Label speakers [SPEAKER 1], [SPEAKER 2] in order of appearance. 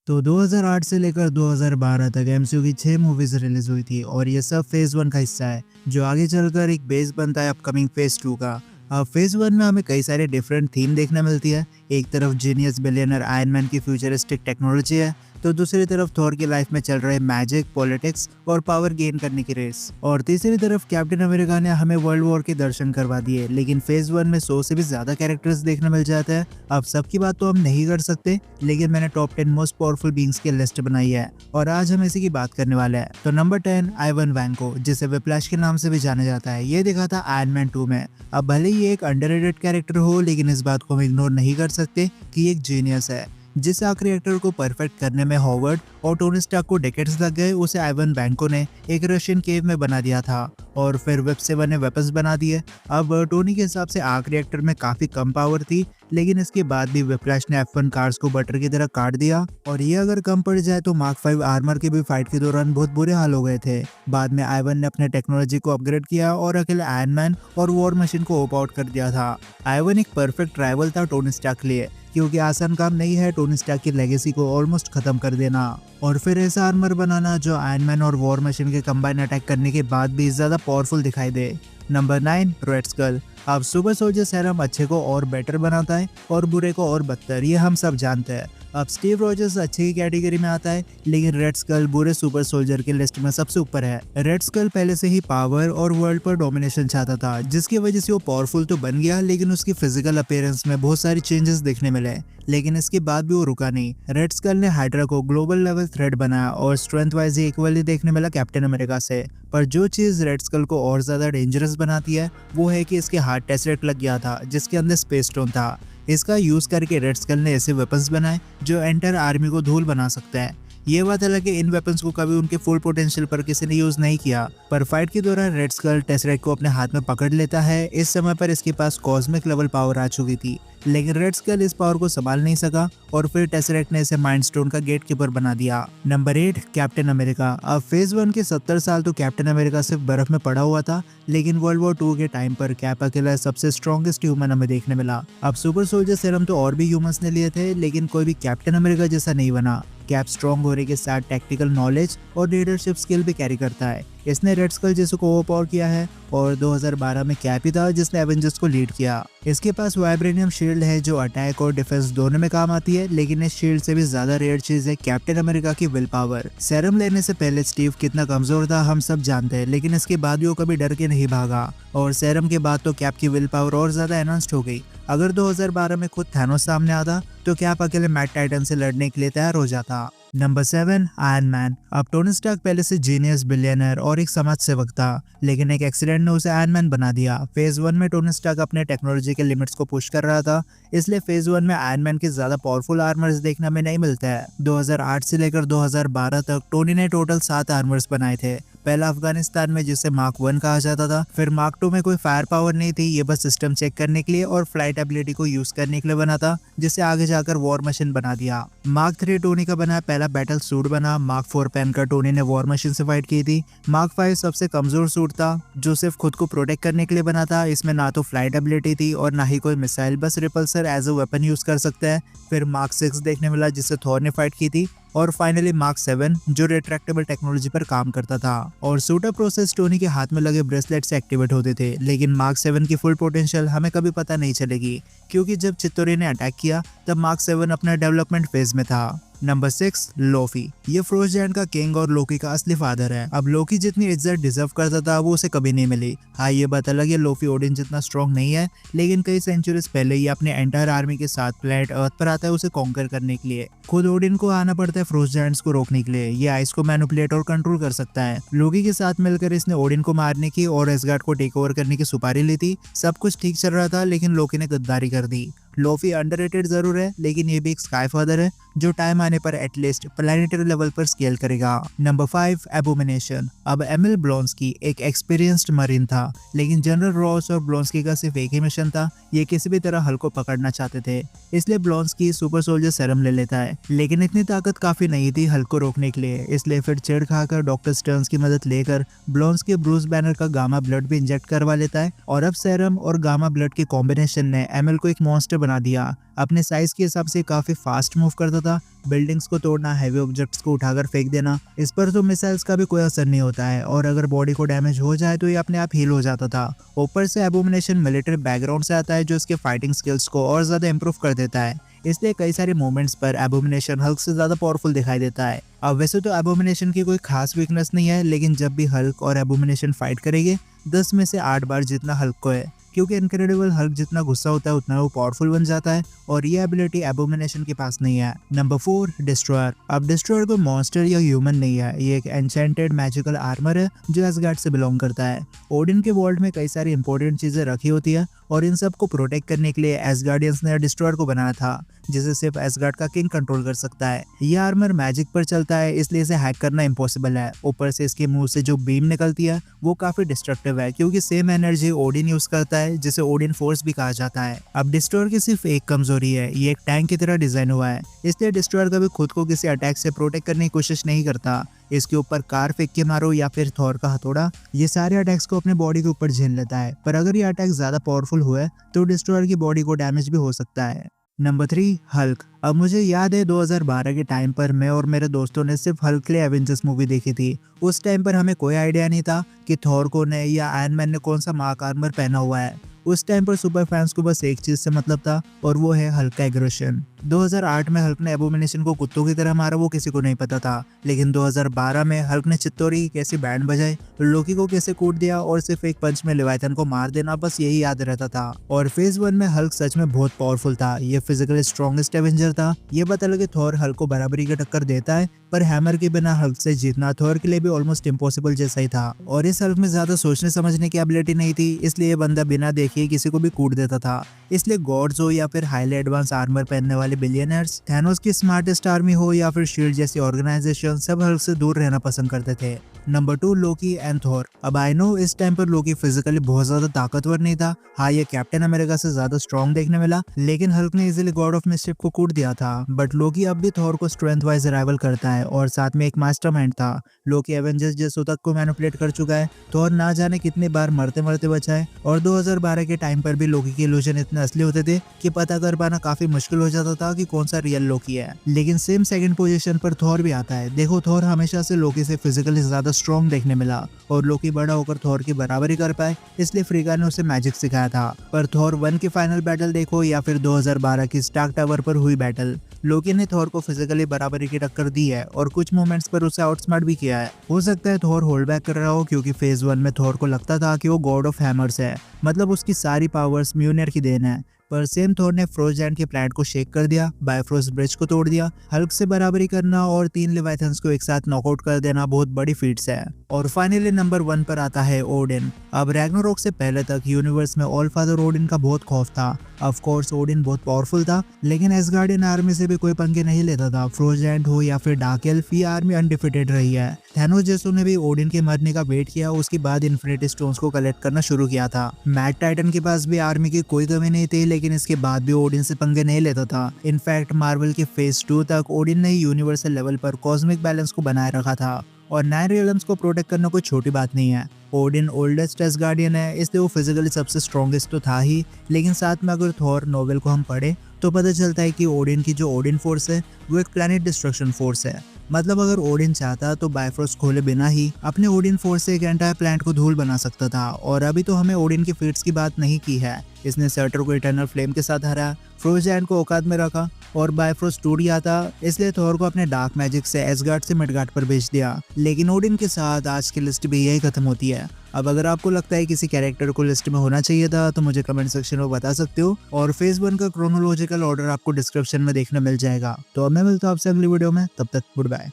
[SPEAKER 1] तो 2008 से लेकर 2012 तक एमसीयू की 6 मूवीज रिलीज हुई थी और ये सब फेज 1 का हिस्सा है जो आगे चलकर एक बेस बनता है अपकमिंग फेज 2 का। अब फेज 1 में हमें कई सारे डिफरेंट थीम देखने मिलती है। एक तरफ जीनियस बिलियनर आयरन मैन की फ्यूचरिस्टिक टेक्नोलॉजी है, तो दूसरी तरफ थॉर की लाइफ में चल रहे मैजिक, पॉलिटिक्स और पावर गेन करने की रेस। और तीसरी तरफ कैप्टन अमेरिका ने हमें वर्ल्ड वॉर के दर्शन करवा दिए। लेकिन फेज 1 में 100 से भी ज्यादा कैरेक्टर्स देखने मिल जाते हैं। अब सबकी बात तो हम नहीं कर सकते, लेकिन मैंने टॉप 10 मोस्ट पावरफुल बीइंग्स की लिस्ट बनाई है और आज हम इसी की बात करने वाले हैं। तो नंबर 10, आइवन वैंको, जिसे विप्लैश के नाम से भी जाना जाता है। ये दिखा था आयरन मैन 2 में। अब भले ही एक अंडररेटेड कैरेक्टर हो, लेकिन इस बात को हम इग्नोर नहीं कर सकते कि एक जीनियस है। जिस आखिरी एक्टर को परफेक्ट करने में हॉवर्ड और टोनी स्टार्क को डेकेड्स लग गए, उसे आइवन वैंको ने एक रशियन केव में बना दिया था और फिर वेब से बने वेपन्स बना दिए। अब टोनी के हिसाब से आखिरी एक्टर में काफी कम पावर थी, लेकिन इसके बाद भी विप्लैश ने F1 कार्स को बटर की तरह काट दिया। और ये अगर कम पड़ जाए तो मार्क 5 आर्मर के भी फाइट के दौरान बहुत बुरे हाल हो गए थे। बाद में आइवन ने अपने टेक्नोलॉजी को अपग्रेड किया और अकेले आयरन मैन और वॉर मशीन को ओप आउट कर दिया था। आइवन एक परफेक्ट राइवल था टोनी स्टार्क के लिए, क्योंकि आसान काम नहीं है टोनी स्टार्क की लेगेसी को ऑलमोस्ट खत्म कर देना और फिर ऐसा आर्मर बनाना जो आयरन मैन और वॉर मशीन के कंबाइन अटैक करने के बाद भी ज्यादा पावरफुल दिखाई दे। Number 9, Red Skull. अब सुपर सोल्जर सेरम अच्छे को और बेटर बनाता है और बुरे को और बदतर, ये हम सब जानते हैं। अब स्टीव रॉजर्स अच्छे की कैटेगरी में आता है, लेकिन रेड स्कल बुरे सुपर सोल्जर की लिस्ट में सबसे ऊपर है। रेड स्कल पहले से ही पावर और वर्ल्ड पर डोमिनेशन चाहता था, जिसकी वजह से वो पावरफुल तो बन गया, लेकिन उसकी फिजिकल अपीयरेंस में बहुत सारी चेंजेस देखने मिले। लेकिन इसके बाद भी वो रुका नहीं। रेड स्कल ने हाइड्रा को ग्लोबल लेवल थ्रेट बनाया और स्ट्रेंथ वाइज इक्वली देखने मिला कैप्टन अमेरिका से। पर जो चीज रेड स्कल को और ज्यादा डेंजरस बनाती है वो है कि इसके हार्ट टेसरेट लग गया था, जिसके अंदर स्पेस स्टोन था। इसका यूज करके रेड स्कल ने ऐसे वेपन्स बनाए जो एंटायर आर्मी को धूल बना सकते हैं। ये बात अलग है कि इन वेपन्स को कभी उनके फुल पोटेंशियल पर किसी ने यूज नहीं किया, पर फाइट के दौरान रेड स्कल टेसरेट को अपने हाथ में पकड़ लेता है। इस समय पर इसके पास कॉस्मिक लेवल पावर आ चुकी थी, लेकिन रेड स्कल इस पावर को संभाल नहीं सका और फिर टेसरेट ने इसे माइंड स्टोन का गेट कीपर बना दिया। Number 8, captain America. अब फेज 1 के 70 साल तो कैप्टन अमेरिका सिर्फ बर्फ में पड़ा हुआ था, लेकिन वर्ल्ड वॉर 2 के टाइम पर कैप अकेला सबसे स्ट्रॉन्गेस्ट ह्यूमन हमें देखने मिला। अब सुपर सोल्जर सेरम तो और भी ह्यूमंस ने लिए थे, लेकिन कोई भी कैप्टन अमेरिका जैसा नहीं बना। कैप स्ट्रॉन्ग होने के साथ टैक्टिकल नॉलेज और लीडरशिप स्किल भी कैरी करता है। इसने रेड स्कल जैसे को ओवरपावर किया है और 2012 में कैप ही था जिसने एवेंजर्स को लीड किया। इसके पास वाइब्रेनियम शील्ड है जो अटैक और डिफेंस दोनों में काम आती है, लेकिन इस शील्ड से भी ज्यादा रेयर चीज है कैप्टन अमेरिका की विल पावर। सेरम लेने से पहले स्टीव कितना कमजोर था हम सब जानते हैं, लेकिन इसके बाद भी वो कभी डर के नहीं भागा और सेरम के बाद तो कैप की विल पावर और ज्यादा एनहांस्ड हो गई। अगर 2012 में खुद थैनोस सामने आता तो कैप अकेले मैट टाइटन से लड़ने के लिए तैयार हो जाता। Number 7, iron man. अब टोनी स्टार्क पहले से जीनियस बिलियनर और एक समाज सेवक था, लेकिन एक एक्सीडेंट ने उसे आयरन मैन बना दिया। फेज 1 में टोनी स्टार्क अपने टेक्नोलॉजी के लिमिट्स को पुश कर रहा था, इसलिए फेज 1 में आयरन मैन के ज्यादा पावरफुल आर्मर्स देखने में नहीं मिलते हैं। 2008 से लेकर 2012 तक टोनी ने टोटल 7 आर्मर्स बनाए थे। पहला अफगानिस्तान में जिसे मार्क 1 कहा जाता था, फिर मार्क 2 में कोई फायर पावर नहीं थी, ये बस सिस्टम चेक करने के लिए और फ्लाइट एबिलिटी को यूज करने के लिए बना था, जिसे आगे जाकर वॉर मशीन बना दिया। मार्क 3 टोनी का बना पहला बैटल सूट बना। मार्क 4 पहनकर टोनी ने वॉर मशीन से फाइट की थी। मार्क 5 सबसे कमजोर सूट था जो सिर्फ खुद को प्रोटेक्ट करने के लिए बना था। इसमें ना तो फ्लाइट एबिलिटी थी और ना ही कोई मिसाइल, बस repulser as a weapon use कर सकते हैं। फिर मार्क 6 देखने मिला जिससे थॉर ने फाइट की थी और फाइनली मार्क 7 जो रिट्रैक्टेबल टेक्नोलॉजी पर काम करता था और शूटर प्रोसेस टोनी के हाथ में लगे ब्रेसलेट से एक्टिवेट होते थे। लेकिन मार्क 7 की फुल पोटेंशियल हमें कभी पता नहीं चलेगी, क्योंकि जब चित्तोरी ने अटैक किया तब मार्क 7 अपना डेवलपमेंट फेज में था। Number 6, lofi. ये फ्रोज जायंट का किंग और लोकी का असली फादर है। अब लोकी जितनी इज्जत डिजर्व करता था वो उसे कभी नहीं मिली। हाँ, ये बात अलग है लोफी ओडिन जितना स्ट्रॉन्ग नहीं है, लेकिन कई सेंचुरीज पहले ही अपने एंटायर आर्मी के साथ प्लेनेट अर्थ पर आता है उसे कॉन्कर करने के लिए। खुद ओडिन को आना पड़ता है फ्रोज जायंट्स को रोकने के लिए। ये आइस को मैनिपुलेट और कंट्रोल कर सकता है। लोकी के साथ मिलकर इसने ओडिन को मारने की और एसगार्ड को टेक ओवर करने की सुपारी ली थी। सब कुछ ठीक चल रहा था, लेकिन लोकी ने गद्दारी कर दी। लोफी अंडररेटेड जरूर है, लेकिन ये भी एक स्काई फादर है जो टाइम आने पर एटलीस्ट प्लैनेटरी लेवल पर स्केल करेगा। Number 5, Abomination. अब एमिल ब्लोंस्की एक एक्सपीरियंस्ड मरीन था, लेकिन जनरल रॉस और ब्लोंस्की का सिर्फ एक ही मिशन था, ये किसी भी तरह हल को पकड़ना चाहते थे। इसलिए ब्लोंस्की सुपर सोल्जर सेरम ले लेता है, लेकिन इतनी ताकत काफी नहीं थी हल को रोकने के लिए। इसलिए फिर चिढ़ खाकर डॉक्टर स्टर्न्स की मदद लेकर ब्लोंस्की ब्रूस बैनर का गामा ब्लड भी इंजेक्ट करवा लेता है और अब सेरम और गामा ब्लड के कॉम्बिनेशन ने एमिल को एक मॉन्स्टर बना दिया। अपने साइज के हिसाब से काफी फास्ट मूव करता था। बिल्डिंग्स को तोड़ना, हैवी ऑब्जेक्ट्स को उठाकर फेंक देना, इस पर तो मिसाइल्स का भी कोई असर नहीं होता है, और अगर बॉडी को डैमेज हो जाए तो ये अपने आप हील हो जाता था। ऊपर से एबोमिनेशन मिलिट्री बैकग्राउंड से आता है, जो इसके फाइटिंग स्किल्स को और ज्यादा इंप्रूव कर देता है। इसलिए कई सारे मोमेंट्स पर एबोमिनेशन हल्क से ज्यादा पावरफुल दिखाई देता है। अब वैसे तो एबोमिनेशन की कोई खास वीकनेस नहीं है, लेकिन जब भी हल्क और एबोमिनेशन फाइट करेंगे 10 में से 8 बार जितना हल्क को है, क्योंकि इनक्रेडिबल हल्क जितना गुस्सा होता है उतना वो पावरफुल बन जाता है, और ये एबिलिटी एबोमिनेशन के पास नहीं है। Number 4, destroyer. अब डिस्ट्रॉयर कोई मॉन्स्टर या ह्यूमन नहीं है, ये एक एन्चेंटेड मैजिकल आर्मर है जो एसगार्ड से बिलोंग करता है। ओडिन के वर्ल्ड में कई सारी इंपॉर्टेंट चीजें रखी होती है, और इन सब को प्रोटेक्ट करने के लिए एसगार्डियंस ने डिस्ट्रॉयर को बनाया था, जिसे सिर्फ एसगार्ड का किंग कंट्रोल कर सकता है। यह आर्मर मैजिक पर चलता है, इसलिए इसे हैक करना इम्पॉसिबल है। ऊपर से इसके मुंह से जो बीम निकलती है वो काफी डिस्ट्रक्टिव है, क्योंकि सेम एनर्जी ओडिन यूज करता है, जिसे ओडिन फोर्स भी कहा जाता है। अब डिस्ट्रॉयर की सिर्फ एक कमजोरी है, ये एक टैंक की तरह डिजाइन हुआ है, इसलिए डिस्ट्रॉयर कभी खुद को किसी अटैक से प्रोटेक्ट करने की कोशिश नहीं करता। इसके ऊपर कार फेंक के मारो या फिर थॉर का हथौड़ा, ये सारे अटैक्स को अपने बॉडी के ऊपर झेल लेता है, पर अगर ये अटैक ज्यादा पावरफुल हुए तो डिस्ट्रॉयर की बॉडी को डैमेज भी हो सकता है। Number 3, Hulk. अब मुझे याद है 2012 के टाइम पर मैं और मेरे दोस्तों ने सिर्फ हल्क के लिए एवेंजर्स मूवी देखी थी। उस टाइम पर हमें कोई आइडिया नहीं था कि थॉर को ने या आयरन मैन ने कौन सा मार्क आर्मर पहना हुआ है। उस टाइम पर सुपर फैंस को बस एक चीज से मतलब था, और वो है हल्क का एग्रेशन। 2008 में हल्क ने एबोमिनेशन को कुत्तों की तरह मारा, वो किसी को नहीं पता था, लेकिन 2012 में हल्क ने चित्तौरी की कैसी बैंड बजाई, लोकी को कैसे कूट दिया, और सिर्फ एक पंच में लेवाइथन को मार देना, बस यही याद रहता था। और फेज 1 में हल्क सच में बहुत पावरफुल था, ये फिजिकली स्ट्रॉन्गेस्ट एवेंजर था। ये पता लगे थॉर हल्क को बराबरी की टक्कर देता है, पर हैमर के बिना हल्क से जीतना थॉर के लिए भी ऑलमोस्ट इम्पॉसिबल जैसा ही था। और इस हल्क में ज्यादा सोचने समझने की एबिलिटी नहीं थी, इसलिए ये बंदा बिना देखे किसी को भी कूट देता था। इसलिए गॉड्स हो या फिर हाईली एडवांस आर्मर पहनने वाले बिलियनर्स, थैनोस की स्मार्टेस्ट आर्मी हो या फिर शील्ड जैसी ऑर्गेनाइजेशन, सब हल्क से दूर रहना पसंद करते थे। Number 2, Loki and Thor. अब आई नो इस टाइम पर लोकी फिजिकली बहुत ज्यादा ताकतवर नहीं था, हाँ ये कैप्टन अमेरिका से ज्यादा स्ट्रॉन्ग देखने मिला, लेकिन हल्क ने इजीली गॉड ऑफ मिस्chief को कूट दिया था। बट लोकी अब भी थॉर को स्ट्रेंथ वाइज राइवल करता है, और साथ में एक मास्टरमाइंड था। लोकी एवेंजर्स जैसों तक को मैनिपुलेट कर चुका है, थॉर ना जाने कितनी बार मरते मरते बचा है। और 2012 के टाइम पर भी लोकी के इल्यूजन इतने असली होते थे कि पता कर पाना काफी मुश्किल हो जाता था कि कौन सा रियल लोकी है। लेकिन सेम सेकंड पोजीशन पर थॉर भी आता है। देखो थॉर हमेशा से लोकी से फिजिकली ज्यादा स्ट्रॉन्ग देखने मिला, और लोकी बड़ा होकर थॉर की बराबरी कर पाए, इसलिए फ्रीगा ने उसे मैजिक सिखाया था। पर थॉर 1 की फाइनल बैटल देखो या फिर 2012 की स्टार्क टावर पर हुई बैटल, लोकी ने थॉर को फिजिकली बराबरी की टक्कर दी है, और कुछ मोमेंट्स पर उसे आउटस्मार्ट भी किया है। हो सकता है थॉर होल्ड बैक कर रहा हो, क्योंकि फेज 1 में थॉर को लगता था कि वो गॉड ऑफ हैमर्स है, मतलब उसकी सारी पावर्स म्यूनियर की देन है। पर सेम थॉर ने फ्रोजलैंड के प्लैनेट को शेक कर दिया, बायफ्रोस्ट ब्रिज को तोड़ दिया। हल्क से बराबरी करना और 3 लेवाइथन्स को एक साथ नॉकआउट कर देना बहुत बड़ी फीट्स है। और फाइनली नंबर 1 पर आता है ओडिन। अब रैग्नारोक से पहले तक यूनिवर्स में ऑल फादर ओडिन का बहुत खौफ था। ऑफ कोर्स ओडिन बहुत पावरफुल था, लेकिन एसगार्डियन आर्मी से भी कोई पंगे नहीं लेता था। फ्रोजलैंड हो या फिर डार्क एल्फ, ये आर्मी अनडिफिटेड रही है। थैनोस जैसों ने भी ओडिन के मरने का वेट किया, उसके बाद इन्फिनिटी स्टोन्स को कलेक्ट करना शुरू किया था। मैड टाइटन के पास भी आर्मी की कोई कमी नहीं थी, लेकिन इसके बाद भी ओडिन से पंगे नहीं लेता था। इनफैक्ट मार्वल के फेज 2 तक ओडिन ने यूनिवर्सल लेवल पर कॉस्मिक बैलेंस को बनाए रखा था, और 9 रियल्म्स को प्रोटेक्ट करना कोई छोटी बात नहीं है। ओडिन ओल्डेस्ट एसगार्डियन है, इसलिए वो फिजिकली सबसे स्ट्रॉन्गेस्ट तो था ही, लेकिन साथ में अगर थॉर नोवेल को हम पढ़े तो पता चलता है कि ओडिन की जो ओडिन फोर्स है वो एक प्लैनेट डिस्ट्रक्शन फोर्स है। मतलब अगर ओडिन चाहता तो बायफ्रोस्ट खोले बिना ही अपने ओडिन फोर्स से एक एंटायर प्लैनेट को धूल बना सकता था। और अभी तो हमें ओडिन की फीट्स की बात नहीं की है, इसने सर्टर को इटर्नल फ्लेम के साथ हराया, फ्रोजलैंड को औकात में रखा, और बायफ्रोस्ट टूट गया था, इसलिए थॉर को अपने डार्क मैजिक से एसगार्ड से मिडगार्ड पर भेज दिया। लेकिन ओडिन के साथ आज की लिस्ट भी यही खत्म होती है। अब अगर आपको लगता है किसी कैरेक्टर को लिस्ट में होना चाहिए था तो मुझे कमेंट सेक्शन में बता सकते हो, और फेज 1 का क्रोनोलॉजिकल ऑर्डर आपको डिस्क्रिप्शन में देखने मिल जाएगा। तो अब मैं मिलता हूं आपसे अगली वीडियो में, तब तक गुड बाय।